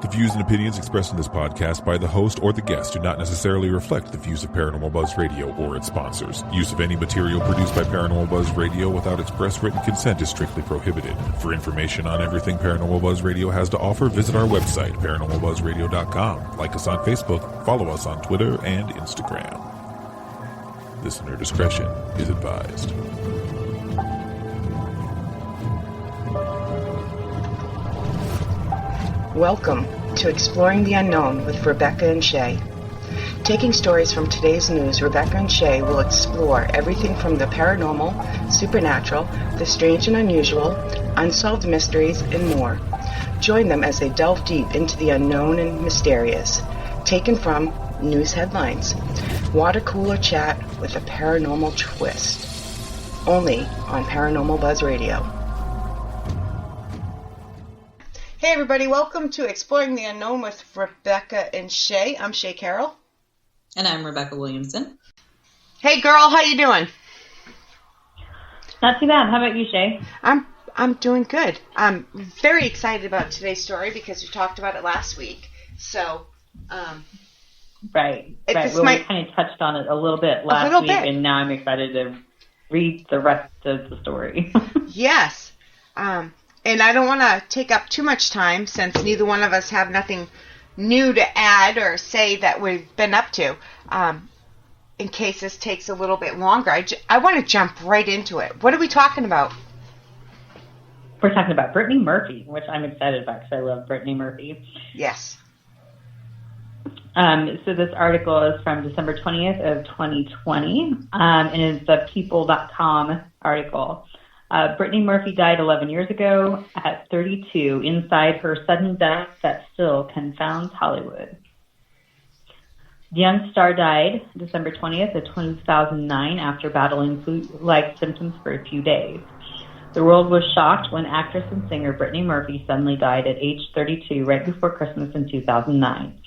The views and opinions expressed in this podcast by the host or the guest do not necessarily reflect the views of Paranormal Buzz Radio or its sponsors. Use of any material produced by Paranormal Buzz Radio without express written consent is strictly prohibited. For information on everything Paranormal Buzz Radio has to offer, visit our website, paranormalbuzzradio.com. Like us on Facebook, follow us on Twitter and Instagram. Listener discretion is advised. Welcome to Exploring the Unknown with Rebecca and Shay. Taking stories from today's news, Rebecca and Shay will explore everything from the paranormal, supernatural, the strange and unusual, unsolved mysteries, and more. Join them as they delve deep into the unknown and mysterious. Taken from news headlines. Water cooler chat with a paranormal twist. Only on Paranormal Buzz Radio. Hey everybody, welcome to Exploring the Unknown with Rebecca and Shay. I'm Shay Carroll. And I'm Rebecca Williamson. Hey girl, how you doing? Not too bad. How about you, Shay? I'm doing good. I'm very excited about today's story because we talked about it last week. So, Right. We kind of touched on it a little bit last week, and now I'm excited to read the rest of the story. Yes. And I don't want to take up too much time since neither one of us have nothing new to add or say that we've been up to. In case this takes a little bit longer, I want to jump right into it. What are we talking about? We're talking about Brittany Murphey, which I'm excited about because I love Brittany Murphey. Yes. So this article is from December 20th of 2020, and it's a People.com article. Brittany Murphey died 11 years ago at 32 inside her sudden death that still confounds Hollywood. The young star died December 20th of 2009 after battling flu-like symptoms for a few days. The world was shocked when actress and singer Brittany Murphey suddenly died at age 32 right before Christmas in 2009.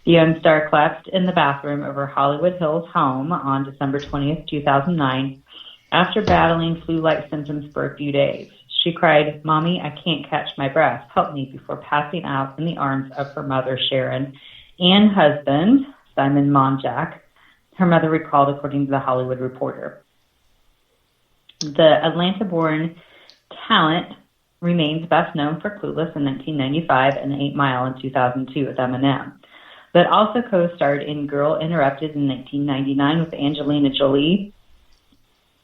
The young star collapsed in the bathroom of her Hollywood Hills home on December 20th, 2009, after battling flu-like symptoms for a few days. She cried, "Mommy, I can't catch my breath. Help me," before passing out in the arms of her mother, Sharon, and husband, Simon Monjack, her mother recalled according to The Hollywood Reporter. The Atlanta-born talent remains best known for Clueless in 1995 and 8 Mile in 2002 with Eminem, but also co-starred in Girl Interrupted in 1999 with Angelina Jolie,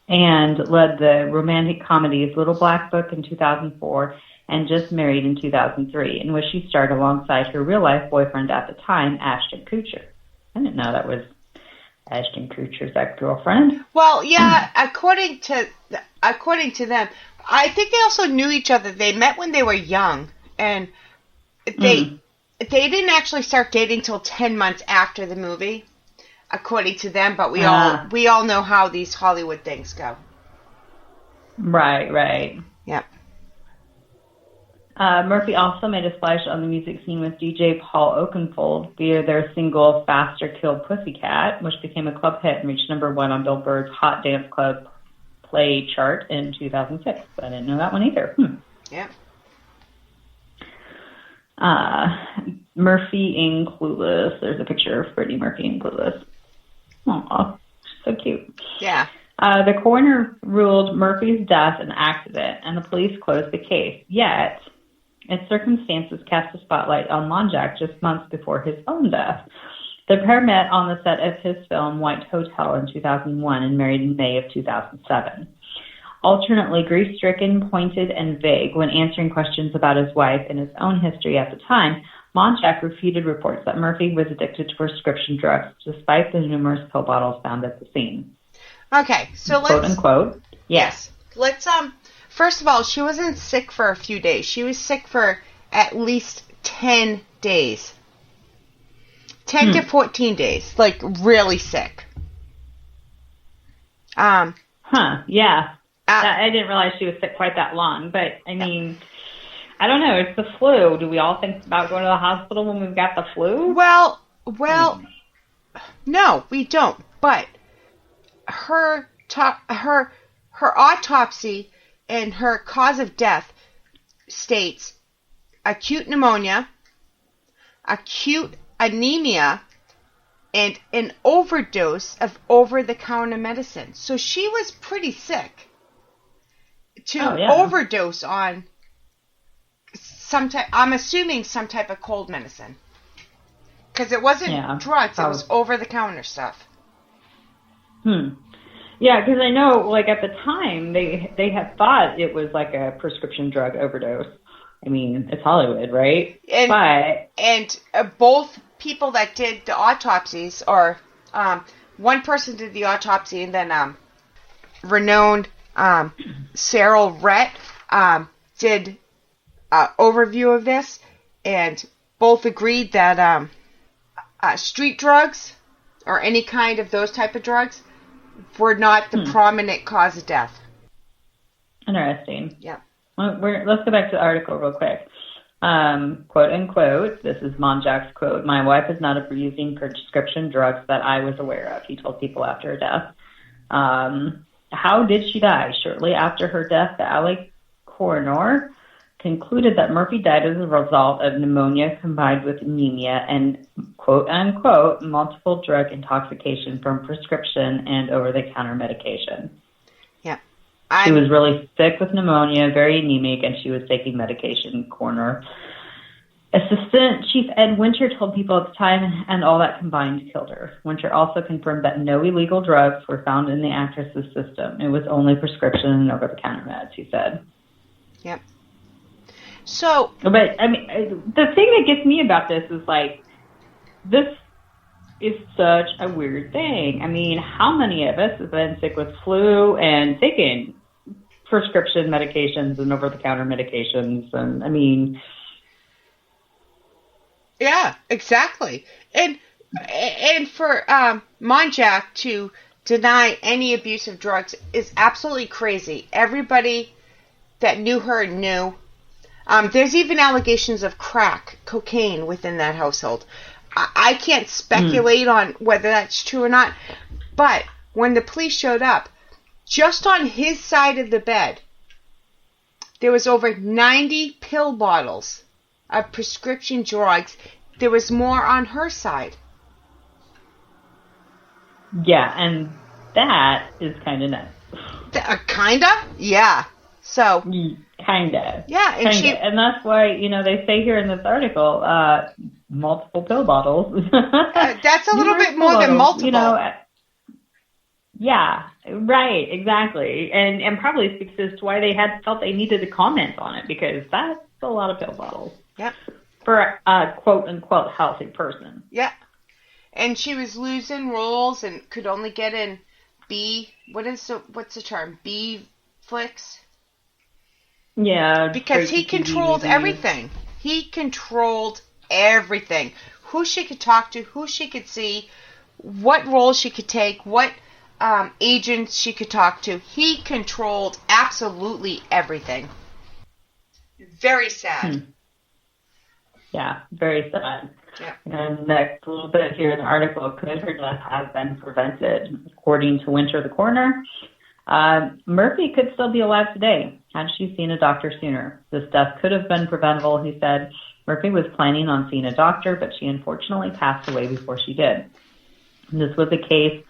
and led the romantic comedies Little Black Book in 2004 and Just Married in 2003, in which she starred alongside her real-life boyfriend at the time, Ashton Kutcher. I didn't know that was Ashton Kutcher's ex-girlfriend. Well, yeah, according to them, I think they also knew each other. They met when they were young, and they didn't actually start dating till 10 months after the movie, according to them. But we all know how these Hollywood things go. Right. Yep. Murphy also made a splash on the music scene with DJ Paul Oakenfold via their single Faster Kill Pussycat, which became a club hit and reached #1 on Billboard's Hot Dance Club Play chart in 2006. I didn't know that one either. Yep. Murphy in Clueless. There's a picture of Brittany Murphy in Clueless. Aw, so cute. Yeah. The coroner ruled Murphy's death an accident, and the police closed the case. Yet, its circumstances cast a spotlight on Monjack just months before his own death. The pair met on the set of his film White Hotel in 2001 and married in May of 2007. Alternately grief-stricken, pointed, and vague when answering questions about his wife and his own history at the time, Monjack refuted reports that Murphy was addicted to prescription drugs, despite the numerous pill bottles found at the scene. Okay, so quote unquote. Yes. Let's first of all, she wasn't sick for a few days. She was sick for at least 10 days. 10 to 14 days. Like really sick. Yeah. I didn't realize she was sick quite that long, but I mean, I don't know. It's the flu. Do we all think about going to the hospital when we've got the flu? Well, no, we don't. But her autopsy and her cause of death states acute pneumonia, acute anemia, and an overdose of over-the-counter medicine. So she was pretty sick to overdose on some type, I'm assuming some type of cold medicine. Because it wasn't drugs, it was over-the-counter stuff. Yeah, because I know, like, at the time, they had thought it was like a prescription drug overdose. I mean, it's Hollywood, right? And both people that did the autopsies, or one person did the autopsy, and then renowned Cyril Rett did an overview of this, and both agreed that street drugs or any kind of those type of drugs were not the prominent cause of death. Interesting. Yeah. Well, let's go back to the article real quick. Quote unquote, this is Monjack's quote, "My wife is not abusing prescription drugs that I was aware of," he told People after her death. How did she die? Shortly after her death, the LA coroner concluded that Murphy died as a result of pneumonia combined with anemia and, quote unquote, multiple drug intoxication from prescription and over-the-counter medication. Yeah. She was really sick with pneumonia, very anemic, and she was taking medication, coroner. Assistant Chief Ed Winter told People at the time, and all that combined killed her. Winter also confirmed that no illegal drugs were found in the actress's system. It was only prescription and over-the-counter meds, he said. Yep. So, but I mean, the thing that gets me about this is like, this is such a weird thing. I mean, how many of us have been sick with flu and taken prescription medications and over-the-counter medications? And I mean, yeah, exactly. And for Monjack to deny any abuse of drugs is absolutely crazy. Everybody that knew her knew. There's even allegations of crack, cocaine within that household. I can't speculate on whether that's true or not, but when the police showed up, just on his side of the bed, there was over 90 pill bottles of prescription drugs. There was more on her side. Yeah, and that is kind of nuts. Kinda? Yeah. So... Kinda. Yeah, and that's why, they say here in this article, multiple pill bottles. That's a little bit more than multiple. Yeah, right, exactly. And probably speaks as to why they felt they needed to comment on it, because that's a lot of pill bottles. Yep. For a quote-unquote healthy person. Yeah. And she was losing roles and could only get in what's the term? B flicks? Yeah. Because he controlled everything. He controlled everything. Who she could talk to, who she could see, what roles she could take, what agents she could talk to. He controlled absolutely everything. Very sad. Yeah, very sad. Yeah. And next little bit here in the article, could her death have been prevented? According to Winter, the coroner, Murphy could still be alive today had she seen a doctor sooner. This death could have been preventable, he said. Murphy was planning on seeing a doctor, but she unfortunately passed away before she did. This was a case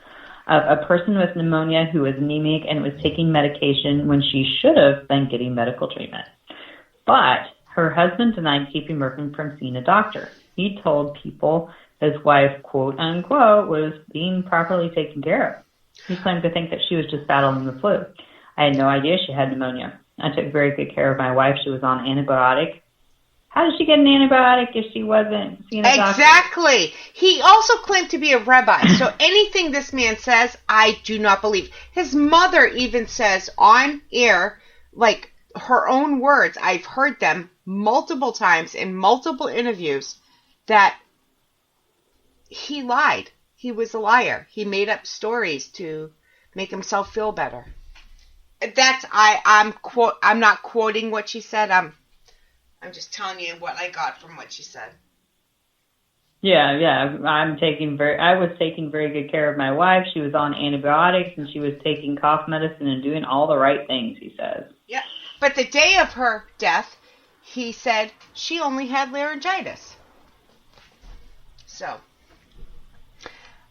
of a person with pneumonia who was anemic and was taking medication when she should have been getting medical treatment. But her husband denied keeping Murphy from seeing a doctor. He told People his wife, quote unquote, was being properly taken care of. He claimed to think that she was just battling the flu. I had no idea she had pneumonia. I took very good care of my wife. She was on antibiotic. How did she get an antibiotic if she wasn't seeing a doctor? Exactly. He also claimed to be a rabbi. So anything this man says, I do not believe. His mother even says on air, like her own words, I've heard them multiple times in multiple interviews, that he lied. He was a liar. He made up stories to make himself feel better. I'm not quoting what she said. I'm just telling you what I got from what she said. Yeah. I was taking very good care of my wife. She was on antibiotics and she was taking cough medicine and doing all the right things, he says. Yeah. But the day of her death, he said she only had laryngitis. So,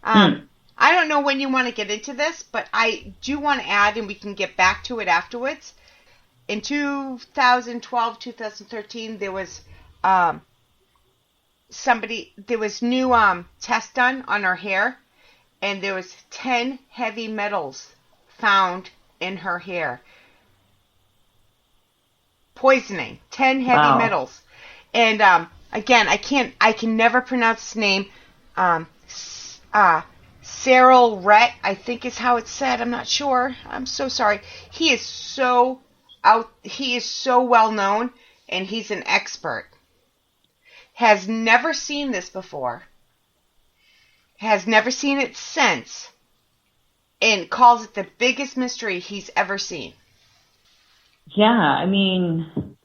I don't know when you want to get into this, but I do want to add, and we can get back to it afterwards. In 2012, 2013, there was new tests done on her hair, and there was 10 heavy metals found in her hair. Poisoning, 10 heavy metals. And again, I can never pronounce his name. Cyril Rhett, I think is how it's said. I'm not sure. I'm so sorry. He is so well known, and he's an expert. Has never seen this before. Has never seen it since. And calls it the biggest mystery he's ever seen. Yeah, I mean,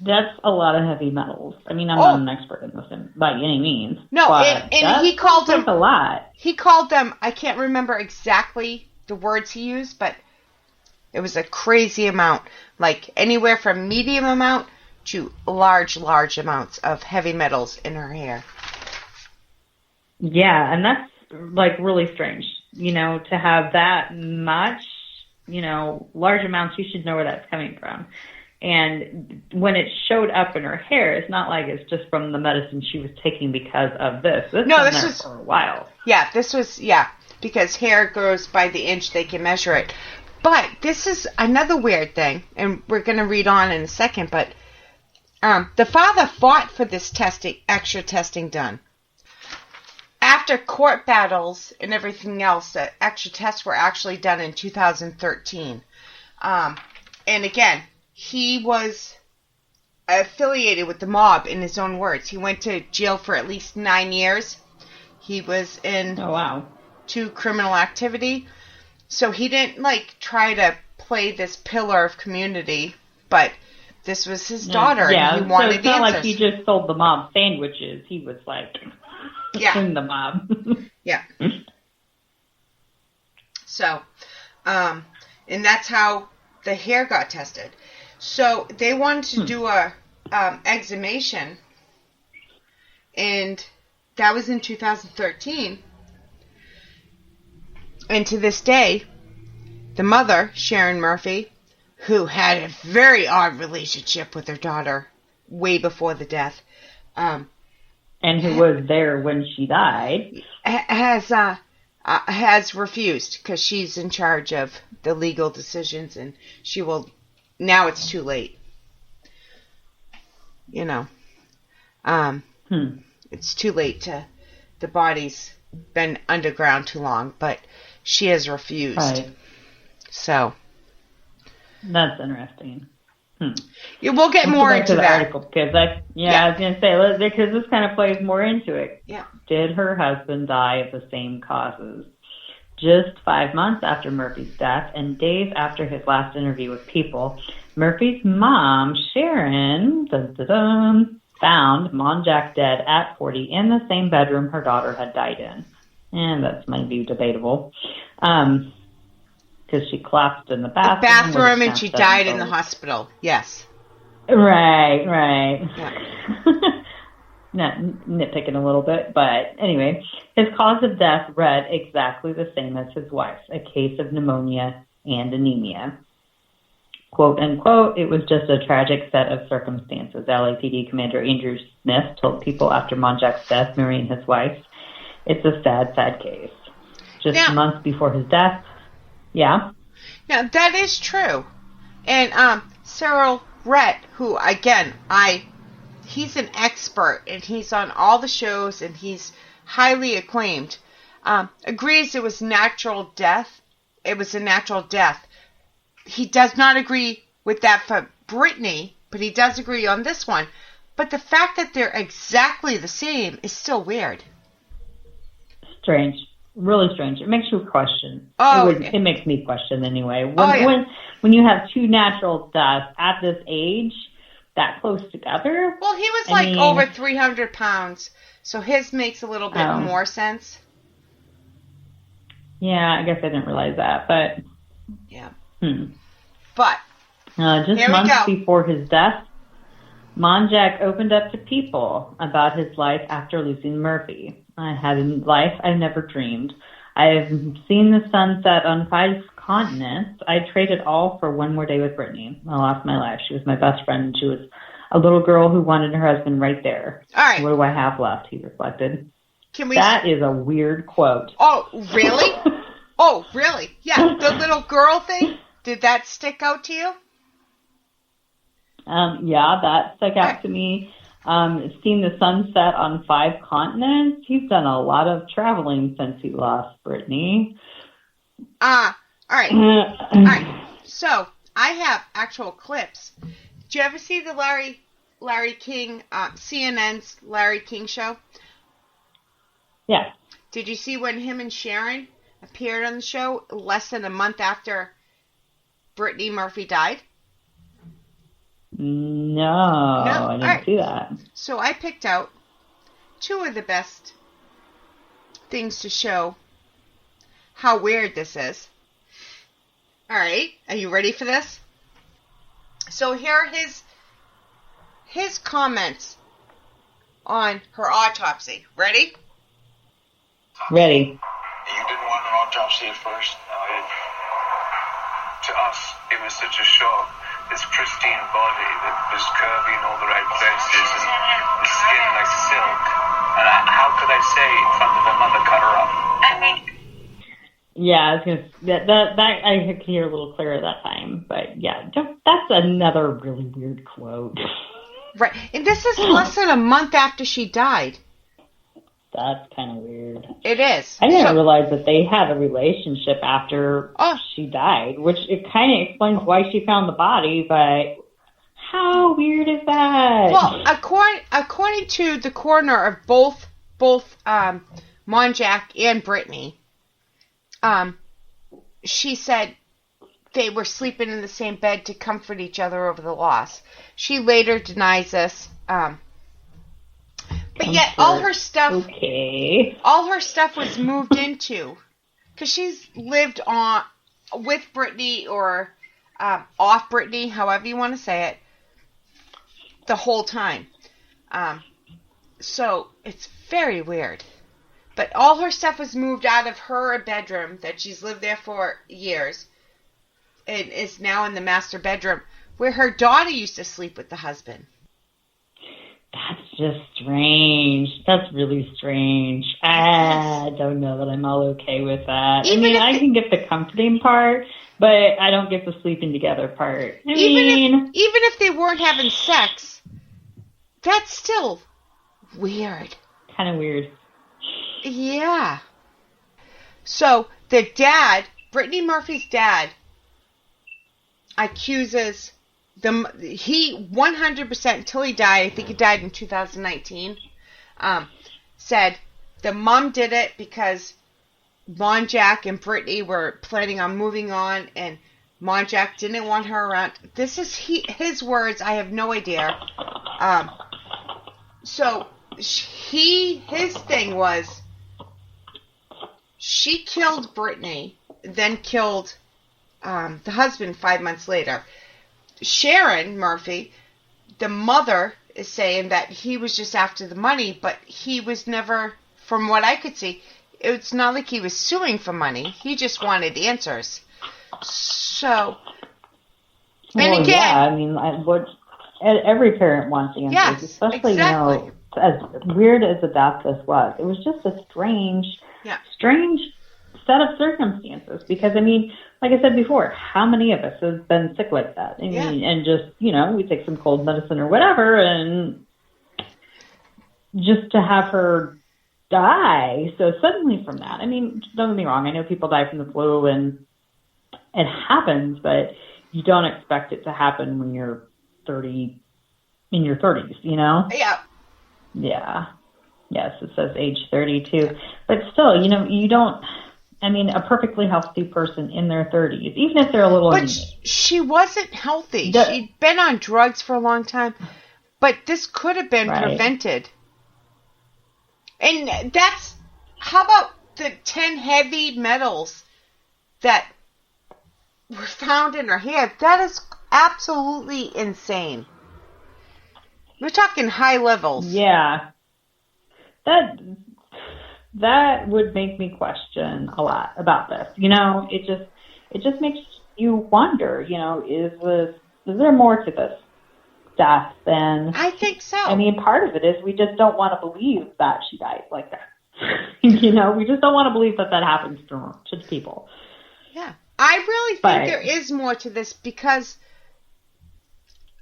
that's a lot of heavy metals. I mean, I'm not an expert in this by any means. No, and he called them a lot. He called them, I can't remember exactly the words he used, but it was a crazy amount. Like anywhere from medium amount to large amounts of heavy metals in her hair. Yeah, and that's like really strange, to have that much, large amounts. You should know where that's coming from. And when it showed up in her hair, it's not like it's just from the medicine she was taking because of this. This was for a while. Yeah, because hair grows by the inch, they can measure it. But this is another weird thing, and we're going to read on in a second, but the father fought for this extra testing done. After court battles and everything else, the extra tests were actually done in 2013. And again, he was affiliated with the mob, in his own words. He went to jail for at least 9 years. He was in to criminal activity. So he didn't try to play this pillar of community, but this was his daughter, and he wanted it's not answers. Like he just sold the mob sandwiches. He was in the mob. Yeah. So, and that's how the hair got tested. So they wanted to do a exhumation, and that was in 2013. And to this day, the mother, Sharon Murphy, who had a very odd relationship with her daughter way before the death, and who was there when she died, has refused because she's in charge of the legal decisions, and she will. Now it's too late. It's too late. The body's been underground too long, but she has refused. Right. So that's interesting. Yeah, we'll get more into that. Article because I was going to say, because this kind of plays more into it. Yeah. Did her husband die of the same causes? Just 5 months after Murphy's death and days after his last interview with People, Murphy's mom, Sharon, found Monjack dead at 40 in the same bedroom her daughter had died in. And that's maybe debatable. Because she collapsed in the bathroom. And she died in the hospital. Yes. Right. Yeah. Not nitpicking a little bit, but anyway, his cause of death read exactly the same as his wife's, a case of pneumonia and anemia. Quote, unquote, it was just a tragic set of circumstances, LAPD Commander Andrew Smith told People after Monjack's death, marrying his wife. It's a sad, sad case. Just months before his death. Yeah. Now, that is true. And Cyril Rhett, who, again, he's an expert, and he's on all the shows, and he's highly acclaimed, agrees it was natural death. It was a natural death. He does not agree with that for Brittany, but he does agree on this one. But the fact that they're exactly the same is still weird. Strange. Really strange. It makes you question. It makes me question anyway. When you have two natural deaths at this age, that close together. Well, he was over 300 pounds, so his makes a little bit more sense. Yeah, I guess I didn't realize that, but yeah. But just months before his death, Monjack opened up to people about his life after losing Murphy. I had a life I never dreamed. I've seen the sun set on 5 continents. I traded all for one more day with Brittany. I lost my life. She was my best friend, and she was a little girl who wanted her husband right there. All right. What do I have left? He reflected. Can we? That is a weird quote. Oh, really? Oh, really? Yeah, the little girl thing. Did that stick out to you? Yeah, that stuck out to me. Seen the sunset on 5 continents. He's done a lot of traveling since he lost Brittany. All right. All right. So I have actual clips. Did you ever see the Larry King, CNN's Larry King show? Yeah. Did you see when him and Sharon appeared on the show less than a month after Brittany Murphy died? No, I didn't see that. So I picked out 2 of the best things to show how weird this is. All right, are you ready for this? So here are his comments on her autopsy. Ready? Ready. You didn't want an autopsy at first? No, I didn't. To us, it was such a shock. This pristine body that was curvy in all the right places and the skin like silk. And how could I say in front of her mother, cut her up? Yeah, I was gonna that I could hear a little clearer that time, but yeah, that's another really weird quote. Right, and this is less than a month after she died. That's kind of weird. It is. I didn't realize that they had a relationship after Oh. she died, which it kind of explains why she found the body, but how weird is that? Well, according to the coroner of both Monjack and Brittany, she said they were sleeping in the same bed to comfort each other over the loss. She later denies this. But yet all her stuff was moved into, because she's lived on with Brittany or off Brittany, however you want to say it, the whole time. So it's very weird. But all her stuff was moved out of her bedroom that she's lived there for years and is now in the master bedroom where her daughter used to sleep with the husband. That's just strange. That's really strange. I don't know that I'm all okay with that. I can get the comforting part, but I don't get the sleeping together part. Even if they weren't having sex, that's still weird. Kind of weird. Yeah. So the dad, Brittany Murphy's dad, accuses he 100% until he died, I think he died in 2019, said the mom did it because Monjack and Brittany were planning on moving on and Monjack didn't want her around. This is his words. I have no idea. So his thing was she killed Brittany, then killed the husband 5 months later. Sharon Murphy, the mother, is saying that he was just after the money, but he was never, from what I could see, it's not like he was suing for money. He just wanted answers. So, and again, every parent wants answers, yes, especially exactly. As weird as the death this was. It was just a strange set of circumstances. Because like I said before, how many of us have been sick like that? And just, we take some cold medicine or whatever, and just to have her die so suddenly from that. Don't get me wrong, I know people die from the flu and it happens, but you don't expect it to happen when you're in your 30s, Yeah. Yeah. Yes, it says age 32. But still, you don't... a perfectly healthy person in their 30s, even if they're a little... But she wasn't healthy. She'd been on drugs for a long time. But this could have been prevented. And that's... How about the 10 heavy metals that were found in her hair? That is absolutely insane. We're talking high levels. Yeah. That would make me question a lot about this. It just makes you wonder, is there more to this death than... I think so. I mean, part of it is we just don't want to believe that she died like that. We just don't want to believe that happens to people. Yeah. I really think there is more to this because,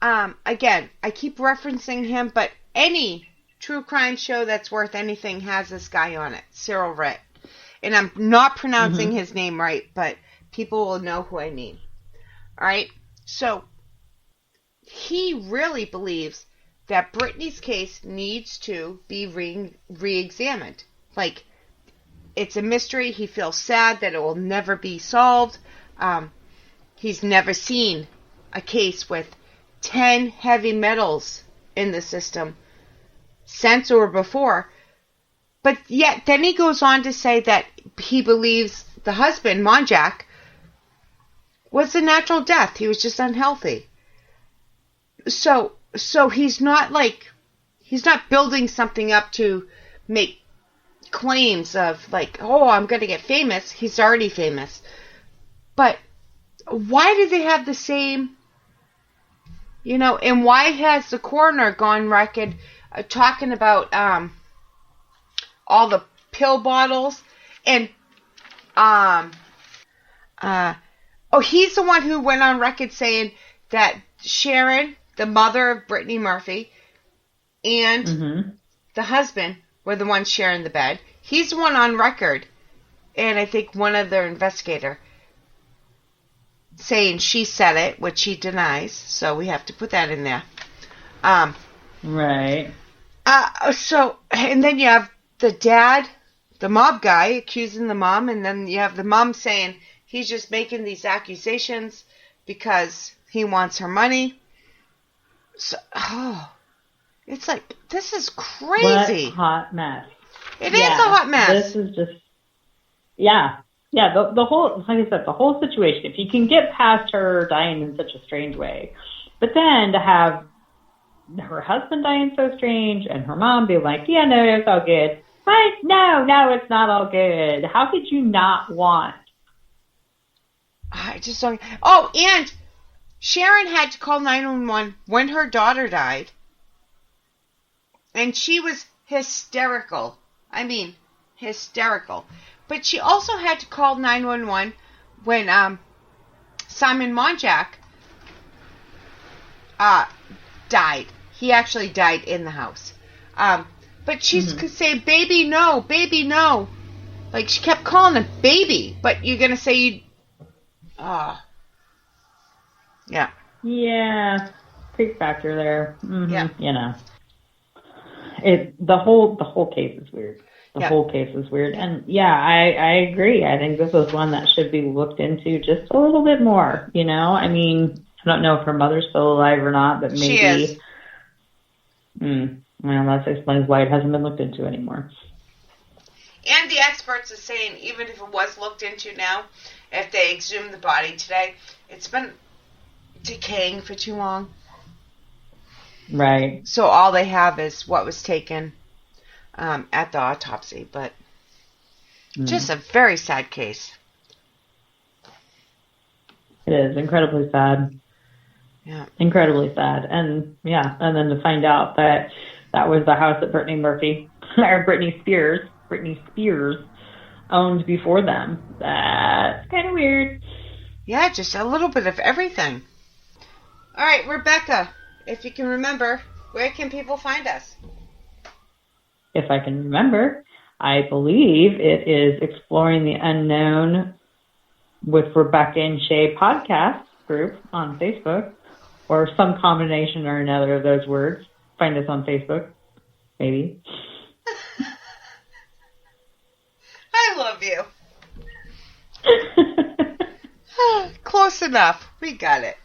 again, I keep referencing him, but any true crime show that's worth anything has this guy on it, Cyril Ritt. And I'm not pronouncing his name right, but people will know who I mean. All right? So, he really believes that Brittany's case needs to be re-examined. Like, it's a mystery. He feels sad that it will never be solved. He's never seen a case with 10 heavy metals in the system since or before. But yet, then he goes on to say that he believes the husband, Monjak, was a natural death. He was just unhealthy. So he's not building something up to make claims of like, oh, I'm going to get famous. He's already famous. But why do they have the same, and why has the coroner gone record talking about all the pill bottles and he's the one who went on record saying that Sharon, the mother of Brittany Murphey, and the husband were the ones sharing the bed. He's the one on record, and I think one other investigator, saying she said it, which he denies, so we have to put that in there. Right. So, and then you have the dad, the mob guy, accusing the mom, and then you have the mom saying he's just making these accusations because he wants her money. So, it's like, this is crazy. What a hot mess. It is a hot mess. This is just, the whole, like I said, the whole situation, if you can get past her dying in such a strange way, but then to have her husband dying so strange and her mom be like, yeah, no, it's all good. What? No, it's not all good. How could you not want? I just don't. Oh, and Sharon had to call 911 when her daughter died. And she was hysterical. I mean, hysterical. But she also had to call 911 when Simon Monjak died. He actually died in the house. But she's saying, baby, no, baby, no. Like, she kept calling him baby. But you're going to say you... yeah. Yeah. Big factor there. Yeah. The whole case is weird. The whole case is weird. And I agree. I think this is one that should be looked into just a little bit more, I mean, I don't know if her mother's still alive or not, but maybe she is. Well, that explains why it hasn't been looked into anymore. And the experts are saying even if it was looked into now, if they exhumed the body today, it's been decaying for too long. Right. So all they have is what was taken at the autopsy, but just a very sad case. It is incredibly sad. Yeah. Incredibly sad. And then to find out that was the house that Brittany Spears owned before them. That's kind of weird. Yeah, just a little bit of everything. All right, Rebecca, if you can remember, where can people find us? If I can remember, I believe it is Exploring the Unknown with Rebecca and Shay podcast group on Facebook, or some combination or another of those words. Find us on Facebook, maybe. I love you. Close enough. We got it.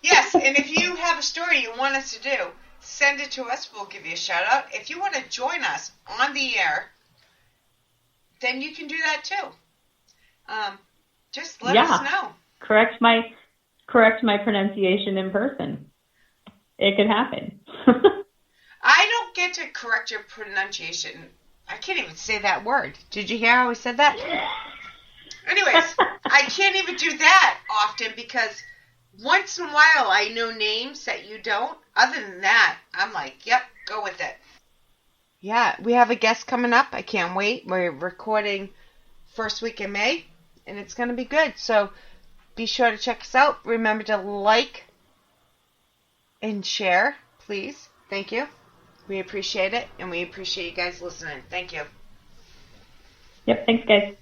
Yes, and if you have a story you want us to do, send it to us. We'll give you a shout out. If you want to join us on the air, then you can do that too. Just let us know. Correct my pronunciation in person. It could happen. I don't get to correct your pronunciation. I can't even say that word. Did you hear how I said that? Anyways, I can't even do that often because once in a while I know names that you don't. Other than that, I'm like, yep, go with it. Yeah, we have a guest coming up. I can't wait. We're recording first week in May, and it's going to be good. So be sure to check us out. Remember to like and share, please. Thank you. We appreciate it, and we appreciate you guys listening. Thank you. Yep, thanks, guys.